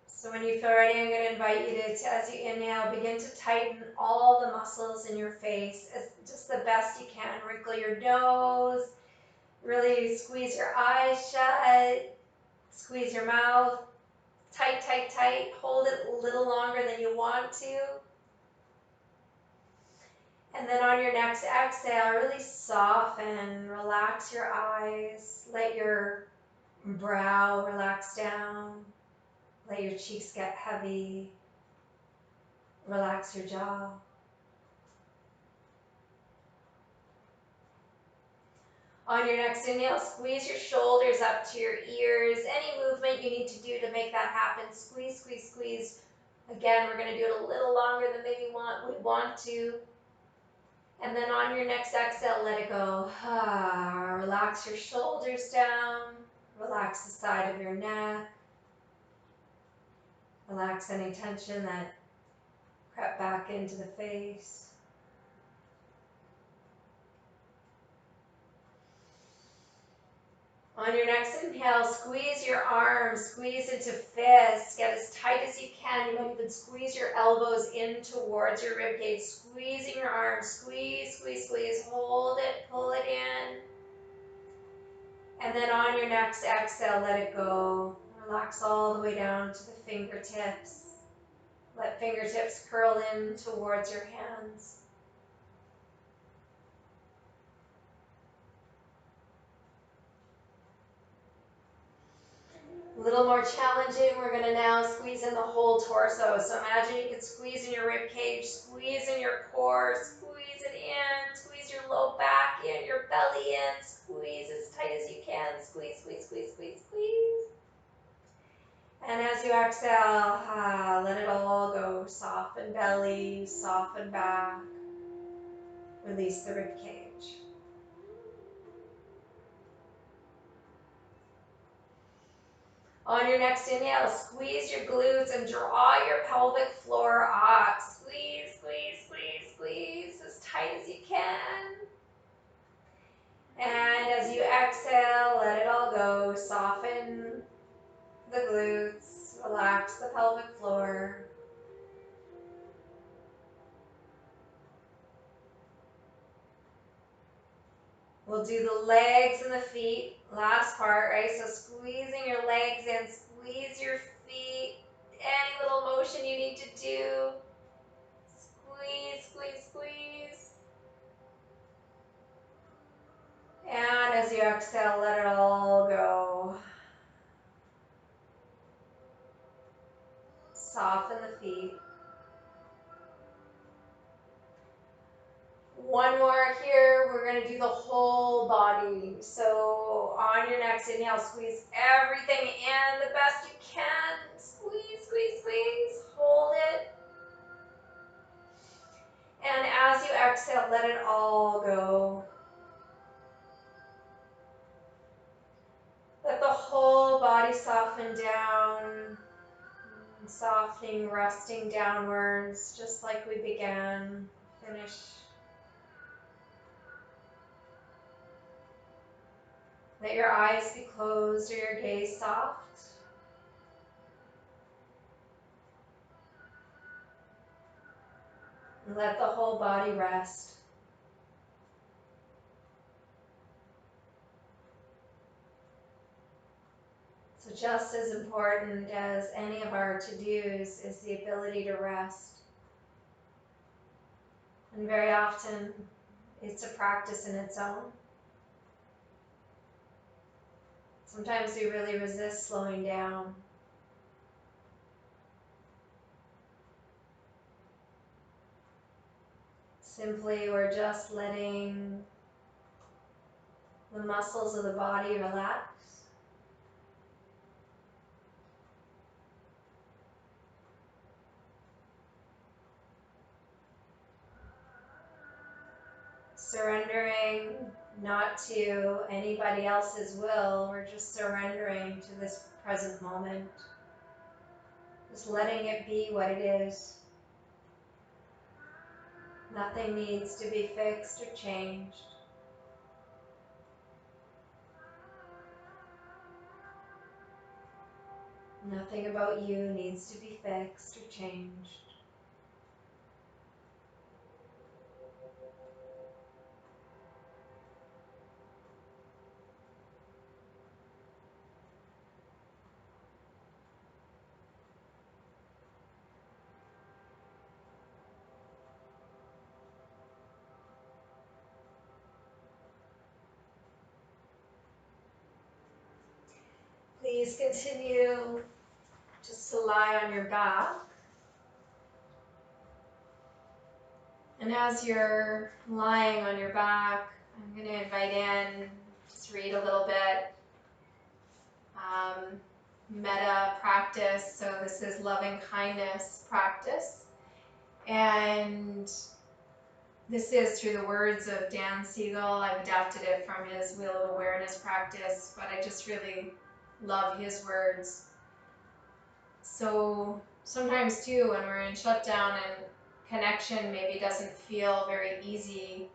So when you feel ready, I'm going to invite you to, as you inhale, begin to tighten all the muscles in your face as just the best you can. Wrinkle your nose, really squeeze your eyes shut, squeeze your mouth, tight, tight, tight. Hold it a little longer than you want to. And then on your next exhale, really soften, relax your eyes, let your brow relax down, let your cheeks get heavy, relax your jaw. On your next inhale, squeeze your shoulders up to your ears. Any movement you need to do to make that happen, squeeze, squeeze, squeeze. Again, we're going to do it a little longer than maybe we want to. And then on your next exhale, let it go. Relax your shoulders down. Relax the side of your neck. Relax any tension that crept back into the face. On your next inhale, squeeze your arms, squeeze into fists, get as tight as you can. You might even squeeze your elbows in towards your ribcage, squeezing your arms, squeeze, squeeze, squeeze, hold it, pull it in. And then on your next exhale, let it go. Relax all the way down to the fingertips. Let fingertips curl in towards your hands. A little more challenging, we're going to now squeeze in the whole torso. So imagine you can squeeze in your rib cage, squeeze in your core, squeeze it in, squeeze your low back in, your belly in, squeeze as tight as you can, squeeze, squeeze, squeeze, squeeze, squeeze. And as you exhale, let it all go. Soften belly, soften back, release the rib cage. On your next inhale, squeeze your glutes and draw your pelvic floor up. Squeeze, squeeze, squeeze, squeeze as tight as you can. And as you exhale, let it all go. Soften the glutes, relax the pelvic floor. We'll do the legs and the feet. Last part, right? So squeezing your legs in, squeeze your feet. Any little motion you need to do. Squeeze, squeeze, squeeze. And as you exhale, let it all go. Soften the feet. One more here. We're going to do the whole body. So on your next inhale, squeeze everything in the best you can. Squeeze, squeeze, squeeze. Hold it. And as you exhale, let it all go. Let the whole body soften down. Softening, resting downwards, just like we began. Finish. Let your eyes be closed or your gaze soft. And let the whole body rest. So just as important as any of our to-dos is the ability to rest. And very often it's a practice in its own. Sometimes we really resist slowing down. Simply, we're just letting the muscles of the body relax. Surrendering not to anybody else's will, we're just surrendering to this present moment. Just letting it be what it is. Nothing needs to be fixed or changed. Nothing about you needs to be fixed or changed. Please continue just to lie on your back. And as you're lying on your back, I'm going to invite in to read a little bit. Metta practice, so this is loving kindness practice. And this is through the words of Dan Siegel. I've adapted it from his Wheel of Awareness practice, but I just really love his words. So sometimes too, when we're in shutdown and connection maybe doesn't feel very easy,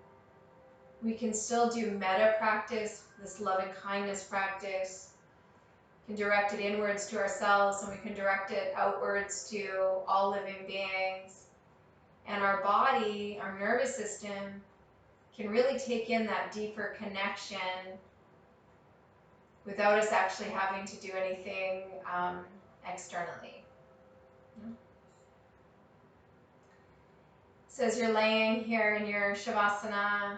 we can still do metta practice, this loving kindness practice. We can direct it inwards to ourselves, and we can direct it outwards to all living beings. And our body, our nervous system, can really take in that deeper connection without us actually having to do anything externally. So as you're laying here in your Shavasana,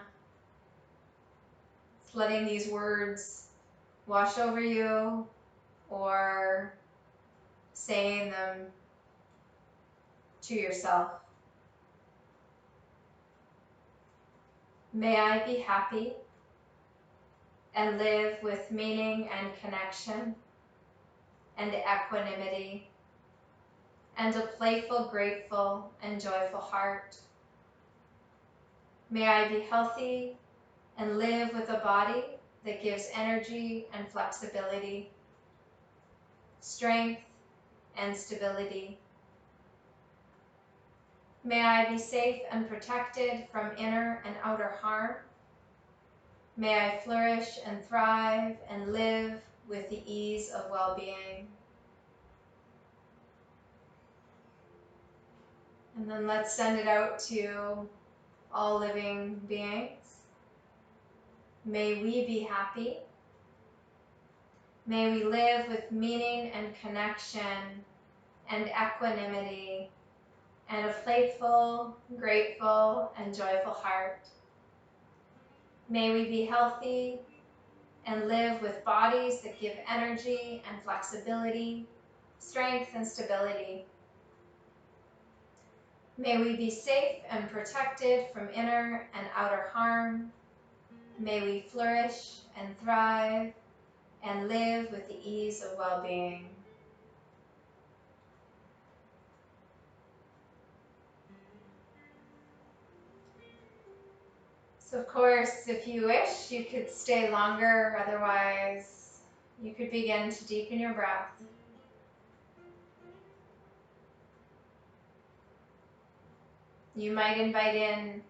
letting these words wash over you, or saying them to yourself. May I be happy and live with meaning and connection and equanimity and a playful, grateful, and joyful heart. May I be healthy and live with a body that gives energy and flexibility, strength and stability. May I be safe and protected from inner and outer harm. May I flourish and thrive and live with the ease of well-being. And then let's send it out to all living beings. May we be happy. May we live with meaning and connection and equanimity and a playful, grateful, and joyful heart. May we be healthy and live with bodies that give energy and flexibility, strength and stability. May we be safe and protected from inner and outer harm. May we flourish and thrive and live with the ease of well-being. So of course, if you wish, you could stay longer. Otherwise, you could begin to deepen your breath. You might invite in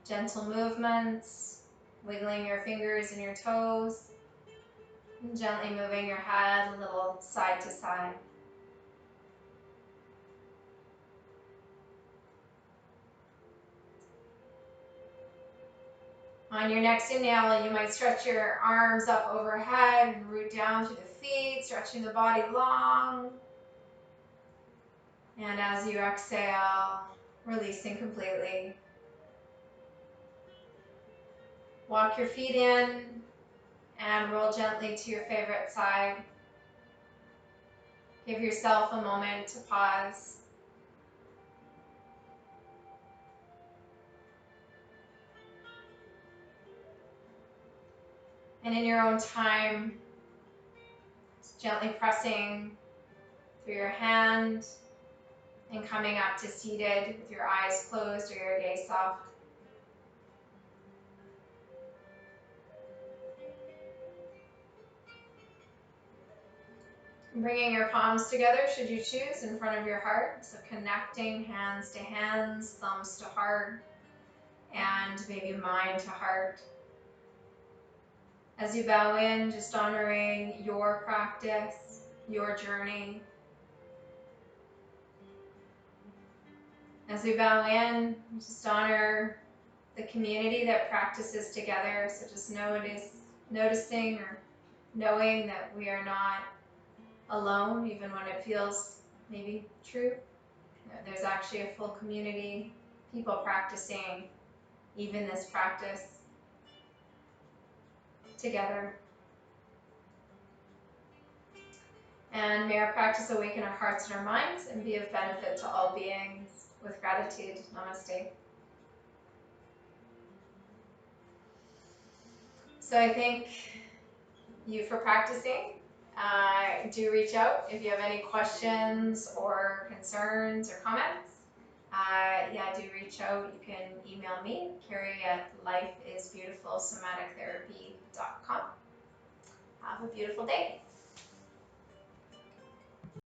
gentle movements, wiggling your fingers and your toes, and gently moving your head a little side to side. On your next inhale, you might stretch your arms up overhead, root down through the feet, stretching the body long. And as you exhale, releasing completely. Walk your feet in and roll gently to your favorite side. Give yourself a moment to pause. And in your own time, just gently pressing through your hand and coming up to seated with your eyes closed or your gaze soft. Bringing your palms together, should you choose, in front of your heart. So connecting hands to hands, thumbs to heart, and maybe mind to heart. As you bow in, just honoring your practice, your journey. As we bow in, just honor the community that practices together. So just noticing or knowing that we are not alone, even when it feels maybe true. There's actually a full community, people practicing even this practice together. And may our practice awaken our hearts and our minds and be of benefit to all beings. With gratitude, namaste. So I think you for practicing. Do reach out if you have any questions or concerns or comments. Yeah, do reach out. You can email me, Carrie at lifeisbeautifulsomatictherapy.com. Have a beautiful day.